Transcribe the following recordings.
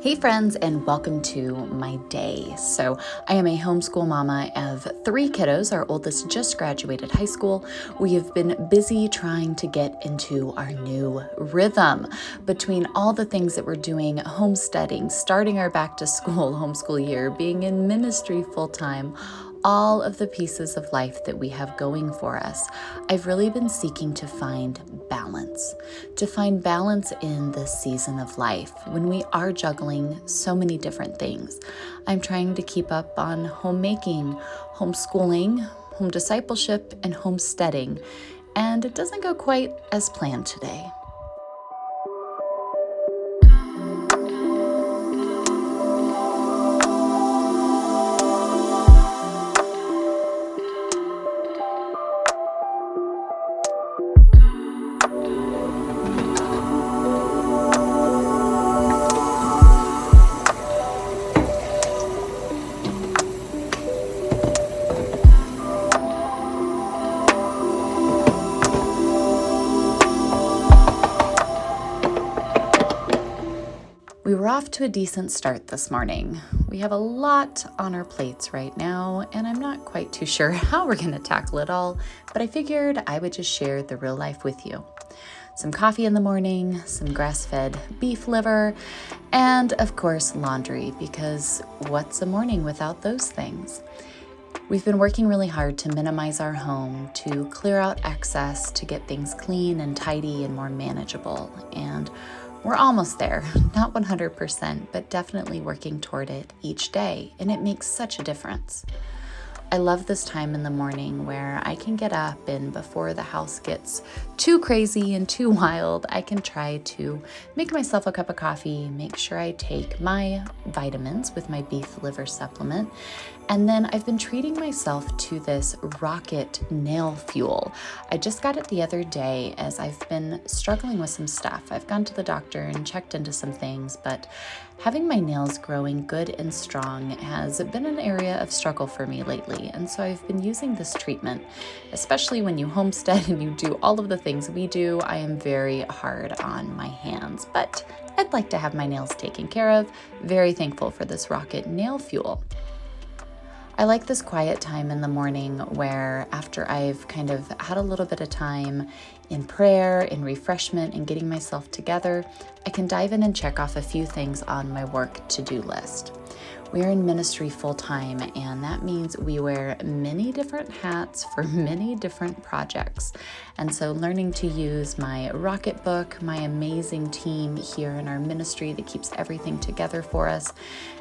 Hey friends, and welcome to my day. So I am a homeschool mama of 3 kiddos. Our oldest just graduated high school. We have been busy trying to get into our new rhythm between all the things that we're doing, homesteading, starting our back to school homeschool year, being in ministry full time, all of the pieces of life that we have going for us. I've really been seeking to find balance in this season of life when we are juggling so many different things. I'm trying to keep up on homemaking, homeschooling, home discipleship, and homesteading, and it doesn't go quite as planned today. We were off to a decent start this morning. We have a lot on our plates right now, and I'm not quite too sure how we're going to tackle it all, but I figured I would just share the real life with you. Some coffee in the morning, some grass-fed beef liver, and of course laundry, because what's a morning without those things? We've been working really hard to minimize our home, to clear out excess, to get things clean and tidy and more manageable, and we're almost there, not 100%, but definitely working toward it each day, and it makes such a difference. I love this time in the morning where I can get up, and before the house gets too crazy and too wild, I can try to make myself a cup of coffee, make sure I take my vitamins with my beef liver supplement, and then I've been treating myself to this Rocket nail fuel. I just got it the other day as I've been struggling with some stuff. I've gone to the doctor and checked into some things, but having my nails growing good and strong has been an area of struggle for me lately. And so I've been using this treatment, especially when you homestead and you do all of the things we do. I am very hard on my hands, but I'd like to have my nails taken care of. Very thankful for this Rocket nail fuel. I like this quiet time in the morning where after I've kind of had a little bit of time in prayer, in refreshment, and getting myself together, I can dive in and check off a few things on my work to-do list. We are in ministry full time, and that means we wear many different hats for many different projects. And so learning to use my Rocket book, my amazing team here in our ministry that keeps everything together for us,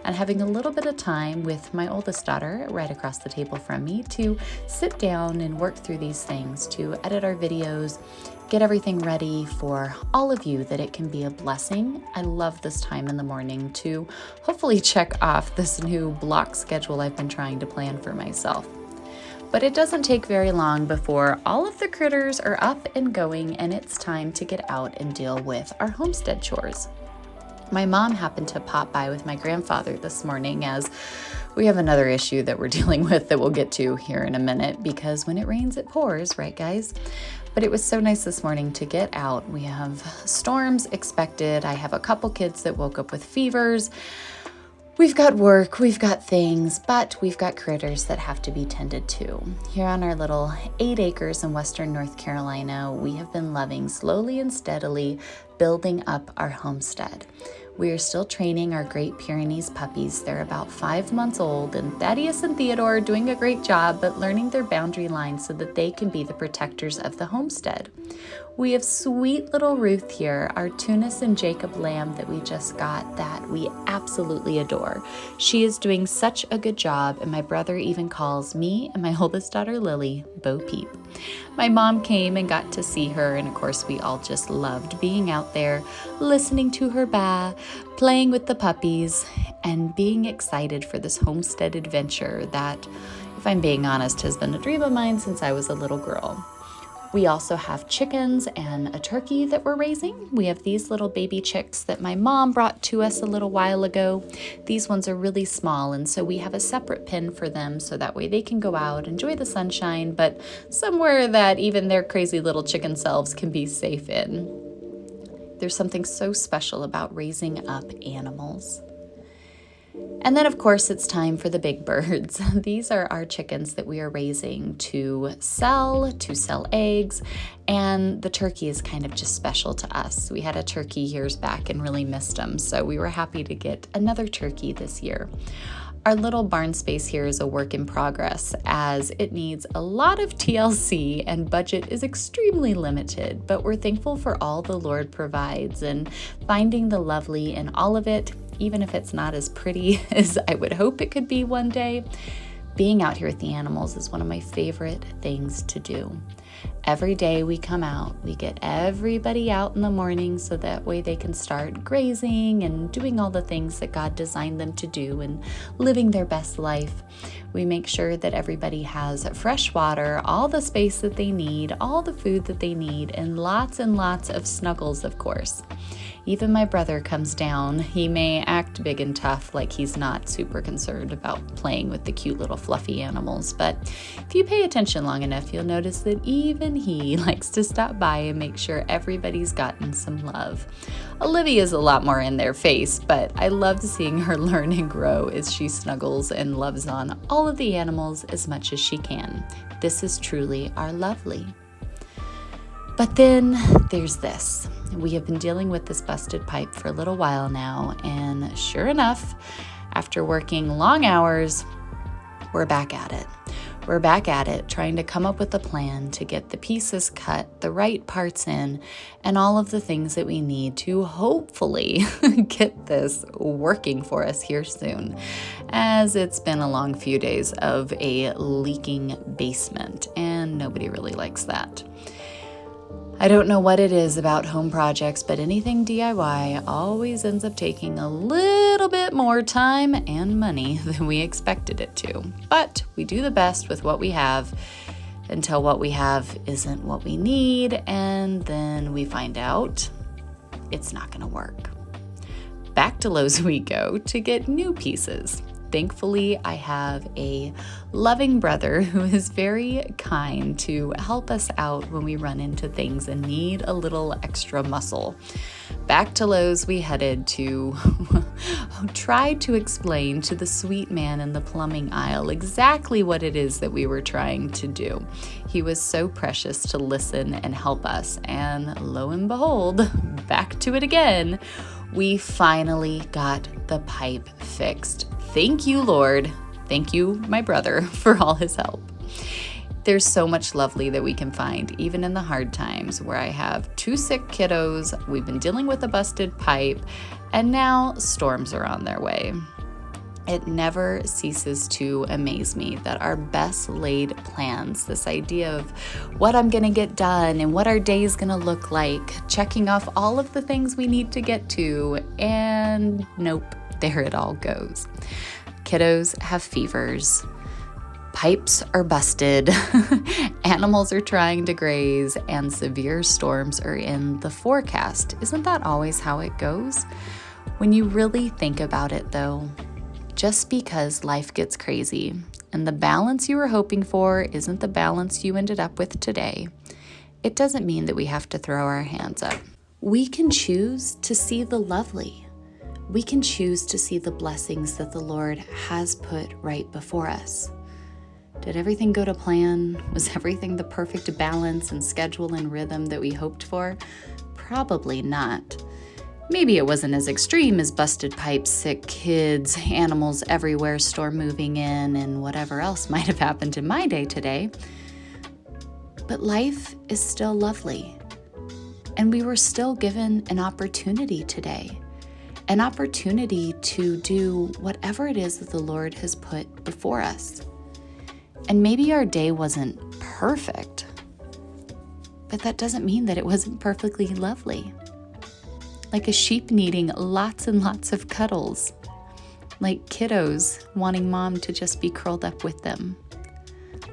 and having a little bit of time with my oldest daughter right across the table from me to sit down and work through these things, to edit our videos, get everything ready for all of you, that it can be a blessing. I love this time in the morning to hopefully check off this new block schedule I've been trying to plan for myself. But it doesn't take very long before all of the critters are up and going, and it's time to get out and deal with our homestead chores. My mom happened to pop by with my grandfather this morning, as we have another issue that we're dealing with that we'll get to here in a minute, because when it rains, it pours, right guys? But it was so nice this morning to get out. We have storms expected. I have a couple kids that woke up with fevers. We've got work, we've got things, but we've got critters that have to be tended to. Here on our little 8 acres in western North Carolina, we have been loving slowly and steadily building up our homestead. We are still training our Great Pyrenees puppies. They're about 5 months old, and Thaddeus and Theodore are doing a great job, but learning their boundary lines so that they can be the protectors of the homestead. We have sweet little Ruth here, our Tunis and Jacob lamb that we just got, that we absolutely adore. She is doing such a good job, and my brother even calls me and my oldest daughter Lily Bo Peep. My mom came and got to see her, and of course we all just loved being out there, listening to her baa, playing with the puppies, and being excited for this homestead adventure that, if I'm being honest, has been a dream of mine since I was a little girl. We also have chickens and a turkey that we're raising. We have these little baby chicks that my mom brought to us a little while ago. These ones are really small, and so we have a separate pen for them so that way they can go out, enjoy the sunshine, but somewhere that even their crazy little chicken selves can be safe in. There's something so special about raising up animals. And then, of course, it's time for the big birds. These are our chickens that we are raising to sell eggs, and the turkey is kind of just special to us. We had a turkey years back and really missed them, so we were happy to get another turkey this year. Our little barn space here is a work in progress as it needs a lot of TLC and budget is extremely limited, but we're thankful for all the Lord provides and finding the lovely in all of it, even if it's not as pretty as I would hope it could be one day. Being out here with the animals is one of my favorite things to do. Every day we come out, we get everybody out in the morning so that way they can start grazing and doing all the things that God designed them to do and living their best life. We make sure that everybody has fresh water, all the space that they need, all the food that they need, and lots of snuggles, of course. Even my brother comes down. He may act big and tough, like he's not super concerned about playing with the cute little fluffy animals, but if you pay attention long enough, you'll notice that even he likes to stop by and make sure everybody's gotten some love. Olivia's a lot more in their face, but I love seeing her learn and grow as she snuggles and loves on all of the animals as much as she can. This is truly our lovely. But then there's this. We have been dealing with this busted pipe for a little while now, and sure enough, after working long hours, we're back at it. We're back at it, trying to come up with a plan to get the pieces cut, the right parts in, and all of the things that we need to hopefully get this working for us here soon, as it's been a long few days of a leaking basement, and nobody really likes that. I don't know what it is about home projects, but anything DIY always ends up taking a little bit more time and money than we expected it to. But we do the best with what we have until what we have isn't what we need, and then we find out it's not going to work. Back to Lowe's we go to get new pieces. Thankfully, I have a loving brother who is very kind to help us out when we run into things and need a little extra muscle. Back to Lowe's we headed to try to explain to the sweet man in the plumbing aisle exactly what it is that we were trying to do. He was so precious to listen and help us, and lo and behold, back to it again. We finally got the pipe fixed. Thank you, Lord. Thank you, my brother, for all his help. There's so much lovely that we can find, even in the hard times where I have 2 sick kiddos, we've been dealing with a busted pipe, and now storms are on their way. It never ceases to amaze me that our best laid plans, this idea of what I'm going to get done and what our day is going to look like, checking off all of the things we need to get to, and nope, there it all goes. Kiddos have fevers. Pipes are busted. Animals are trying to graze, and severe storms are in the forecast. Isn't that always how it goes? When you really think about it, though, just because life gets crazy and the balance you were hoping for isn't the balance you ended up with today, it doesn't mean that we have to throw our hands up. We can choose to see the lovely. We can choose to see the blessings that the Lord has put right before us. Did everything go to plan? Was everything the perfect balance and schedule and rhythm that we hoped for? Probably not. Maybe it wasn't as extreme as busted pipes, sick kids, animals everywhere, storm moving in, and whatever else might have happened in my day today. But life is still lovely. And we were still given an opportunity today. An opportunity to do whatever it is that the Lord has put before us. And maybe our day wasn't perfect, but that doesn't mean that it wasn't perfectly lovely. Like a sheep needing lots and lots of cuddles. Like kiddos wanting mom to just be curled up with them.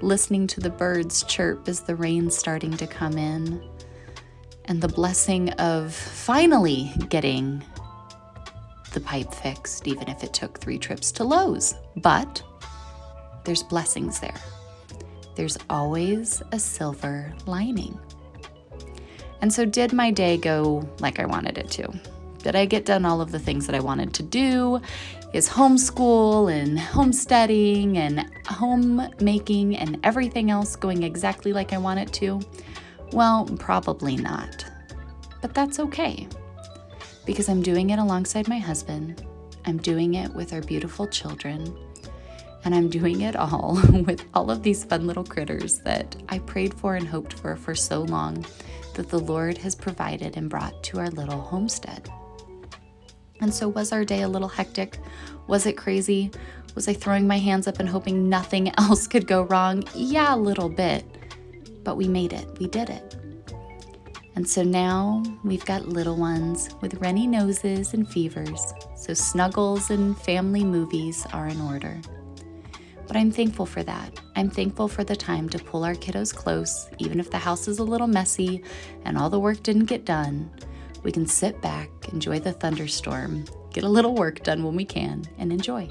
Listening to the birds chirp as the rain's starting to come in. And the blessing of finally getting the pipe fixed, even if it took 3 trips to Lowe's. But there's blessings there. There's always a silver lining. And so did my day go like I wanted it to? Did I get done all of the things that I wanted to do? Is homeschool and homesteading and homemaking and everything else going exactly like I want it to? Well, probably not. But that's okay, because I'm doing it alongside my husband. I'm doing it with our beautiful children. And I'm doing it all with all of these fun little critters that I prayed for and hoped for so long, that the Lord has provided and brought to our little homestead. And so was our day a little hectic? Was it crazy? Was I throwing my hands up and hoping nothing else could go wrong? Yeah, a little bit. But we made it. We did it. And so now we've got little ones with runny noses and fevers, so snuggles and family movies are in order. But I'm thankful for that. I'm thankful for the time to pull our kiddos close, even if the house is a little messy and all the work didn't get done. We can sit back, enjoy the thunderstorm, get a little work done when we can, and enjoy.